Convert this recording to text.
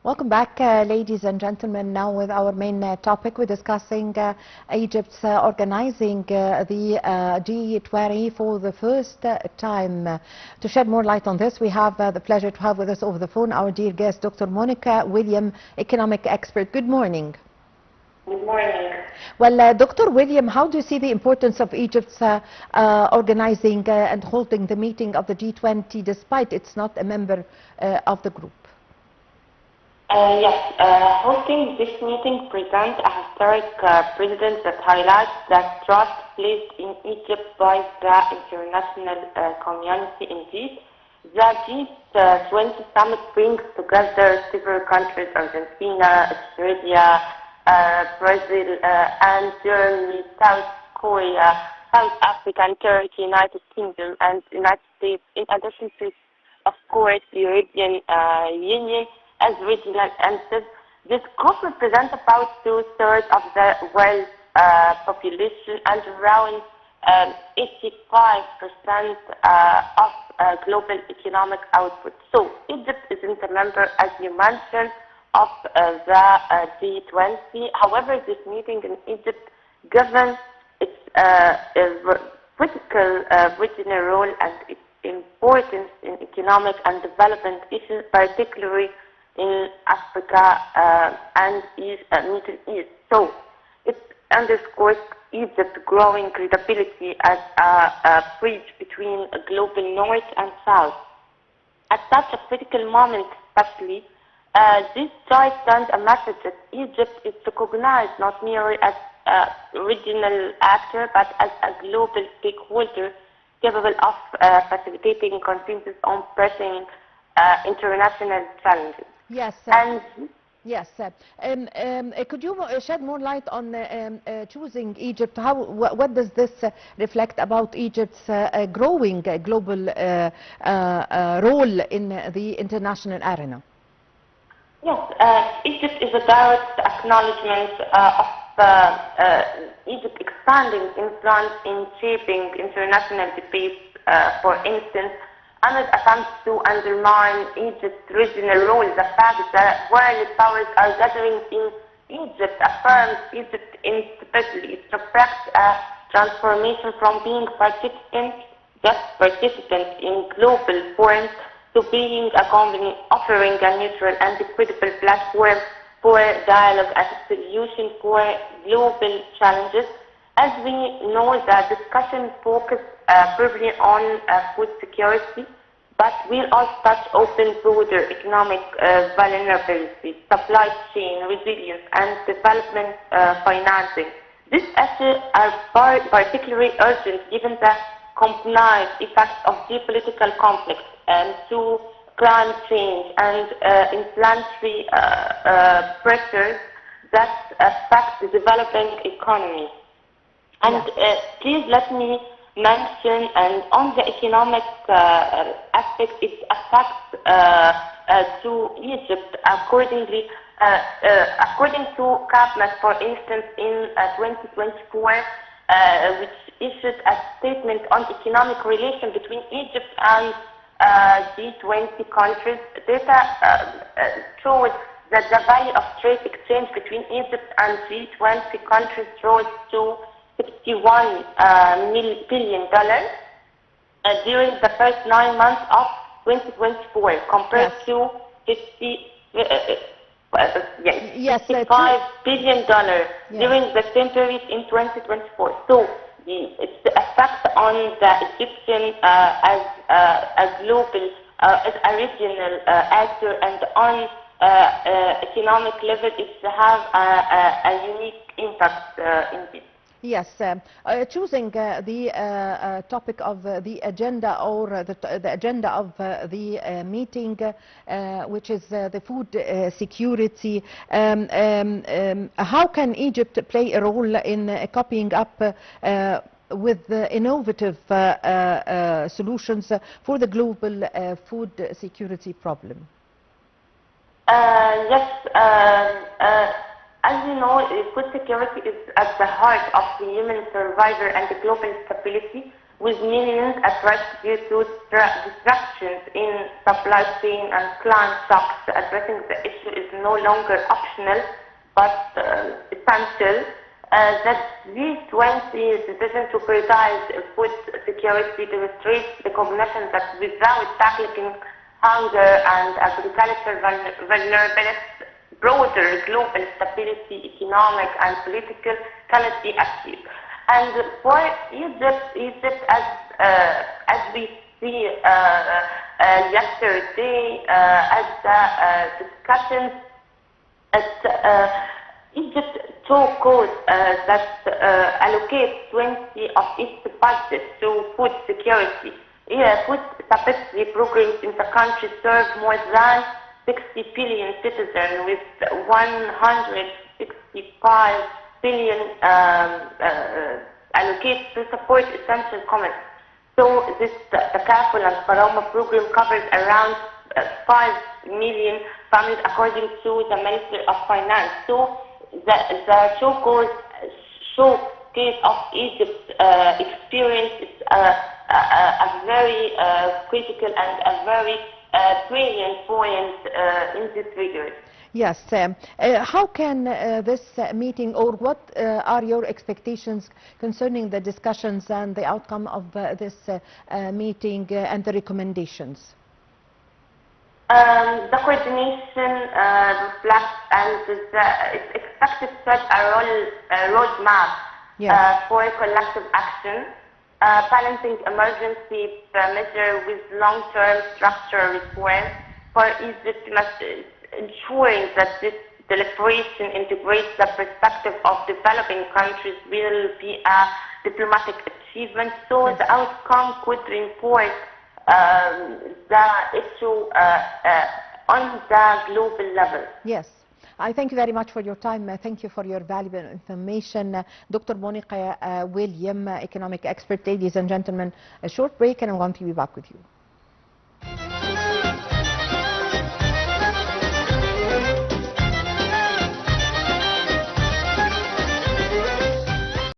Welcome back, ladies and gentlemen. Now with our main topic, we're discussing Egypt's organizing the G20 for the first time. To shed more light on this, we have the pleasure to have with us over the phone our dear guest, Dr. Monica William, economic expert. Good morning. Good morning. Well, Dr. William, how do you see the importance of Egypt's organizing and holding the meeting of the G20 despite it's not a member of the group? Yes, hosting this meeting presents a historic precedent that highlights the trust placed in Egypt by the international community. Indeed, the G20 summit brings together several countries: Argentina, Australia, Brazil, and Germany, South Korea, South Africa, and Turkey, United Kingdom, and United States, in addition to, of course, the European Union as regional entities. This group represents about 2/3 of the world's population and around 85% of global economic output. So Egypt isn't a member, as you mentioned, of the G20. However, this meeting in Egypt, given its critical regional role and its importance in economic and development issues, particularly in Africa and Middle East. So it underscores Egypt's growing credibility as a bridge between a global north and south. At such a critical moment, especially, this choice sends a message that Egypt is recognized not merely as a regional actor, but as a global stakeholder capable of facilitating consensus on pressing international challenges. Yes. And yes. Could you shed more light on choosing Egypt? What does this reflect about Egypt's growing global role in the international arena? Yes, Egypt is a direct acknowledgement of Egypt's expanding influence in shaping international debates. For instance, amid attempts to undermine Egypt's regional role, the fact that world powers are gathering in Egypt affirms Egypt's instability. It reflects a transformation from being just participant in global forums to being a company offering a neutral and credible platform for dialogue as a solution for global challenges. As we know, the discussion focused primarily on food security, but we'll also touch open broader economic vulnerability, supply chain resilience, and development financing. These issues are particularly urgent given the combined effects of geopolitical conflicts and to climate change and inflationary pressures that affect the developing economy. And please let me mention, and on the economic aspect, it affects to Egypt accordingly. According to CAPMAS, for instance, in 2024, which issued a statement on economic relation between Egypt and G20 countries, data showed that the value of trade exchange between Egypt and G20 countries rose to $61 billion during the first 9 months of 2024, compared to $55 billion during the same period in 2024. So it's the effect on the Egyptian as a global, as a regional actor, and on economic level, it have a unique impact indeed. Yes, choosing the topic of the agenda, or the agenda of the meeting, which is the food security. How can Egypt play a role in copying up with innovative solutions for the global food security problem? Yes. As you know, food security is at the heart of the human survival and the global stability. with millions at risk due to disruptions in supply chain and climate shocks. Addressing the issue is no longer optional, but essential. The G20's decision to prioritize food security demonstrates the recognition that without tackling hunger and agricultural vulnerability, broader global stability, economic and political cannot be achieved. And for Egypt, as we see yesterday, as the discussions at Egypt took course that allocates 20% of its budget to food security. Food stability programs in the country serve more than 60 billion citizens with 165 billion allocated to support essential commerce. So this the Kaful and Karama program covers around 5 million families according to the Ministry of Finance. So the showcase of Egypt's experience is a very critical and a very brilliant point in this regard. Yes. How can this meeting, or what are your expectations concerning the discussions and the outcome of this meeting and the recommendations? The coordination reflects and it's expected to set a roadmap for collective action, balancing emergency measures with long-term structural reform. For Egypt, ensuring that this deliberation integrates the perspective of developing countries will be a diplomatic achievement. So the outcome could reinforce the issue on the global level. Yes. I thank you very much for your time. Thank you for your valuable information. Dr. Monique William, economic expert. Ladies and gentlemen, a short break and I'm going to be back with you.